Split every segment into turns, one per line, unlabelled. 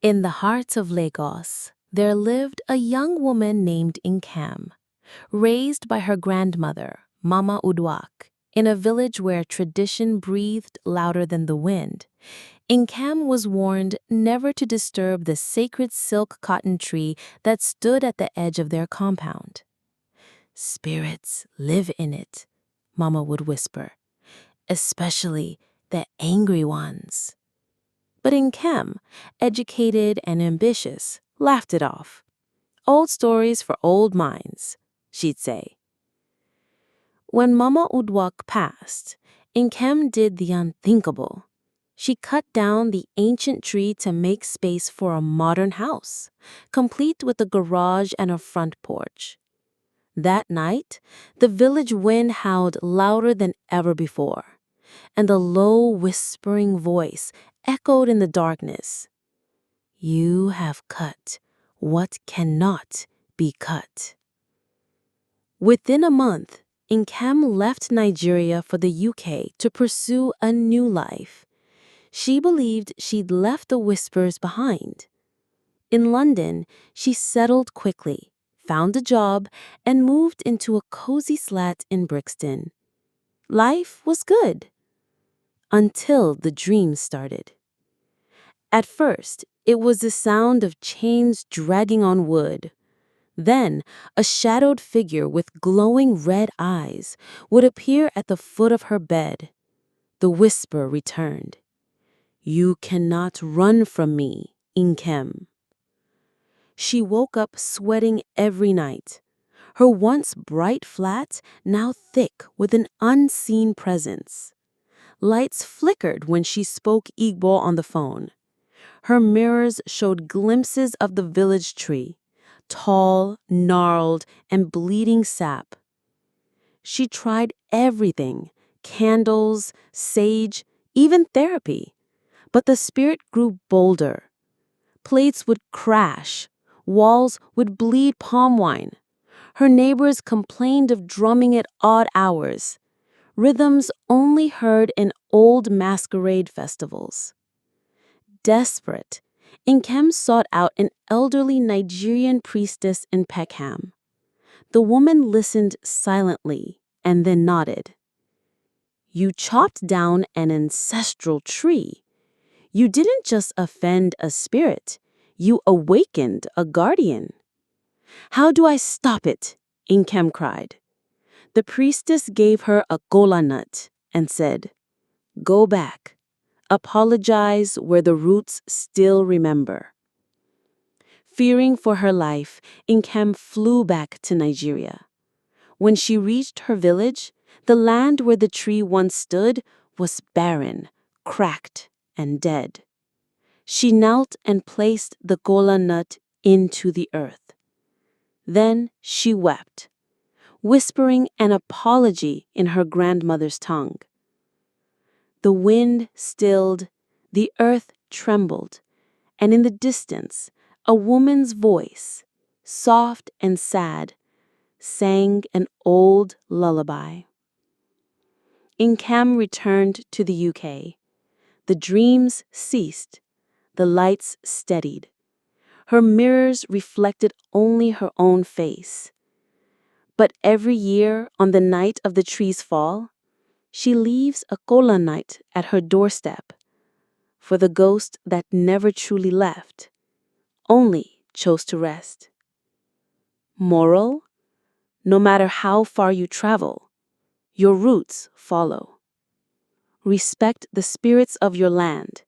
In the heart of Lagos, there lived a young woman named Nkam, raised by her grandmother, Mama Udwak, in a village where tradition breathed louder than the wind. Nkam was warned never to disturb the sacred silk cotton tree that stood at the edge of their compound. "Spirits live in it," Mama would whisper, "especially the angry ones." But Nkam, educated and ambitious, laughed it off. "Old stories for old minds," she'd say. When Mama Udwak passed, Nkam did the unthinkable. She cut down the ancient tree to make space for a modern house, complete with a garage and a front porch. That night, the village wind howled louder than ever before, and the low, whispering voice echoed in the darkness. "You have cut what cannot be cut." Within a month, Nkam left Nigeria for the UK to pursue a new life. She believed she'd left the whispers behind. In London, she settled quickly, found a job, and moved into a cozy flat in Brixton. Life was good. Until the dreams started. At first, it was the sound of chains dragging on wood. Then, a shadowed figure with glowing red eyes would appear at the foot of her bed. The whisper returned. "You cannot run from me, Nkam." She woke up sweating every night, her once bright flat now thick with an unseen presence. Lights flickered when she spoke Igbo on the phone. Her mirrors showed glimpses of the village tree, tall, gnarled, and bleeding sap. She tried everything, candles, sage, even therapy. But the spirit grew bolder. Plates would crash. Walls would bleed palm wine. Her neighbors complained of drumming at odd hours, rhythms only heard in old masquerade festivals. Desperate, Nkam sought out an elderly Nigerian priestess in Peckham. The woman listened silently and then nodded. "You chopped down an ancestral tree. You didn't just offend a spirit, you awakened a guardian." "How do I stop it?" Nkam cried. The priestess gave her a kola nut and said, "Go back. Apologize where the roots still remember." Fearing for her life, Nkam flew back to Nigeria. When she reached her village, the land where the tree once stood was barren, cracked, and dead. She knelt and placed the kola nut into the earth. Then she wept, whispering an apology in her grandmother's tongue. The wind stilled, the earth trembled, and in the distance, a woman's voice, soft and sad, sang an old lullaby. Nkam returned to the UK. The dreams ceased. The lights steadied. Her mirrors reflected only her own face. But every year, on the night of the tree's fall, she leaves a kola nut at her doorstep for the ghost that never truly left, only chose to rest. Moral: no matter how far you travel, your roots follow. Respect the spirits of your land,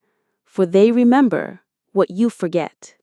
for they remember what you forget.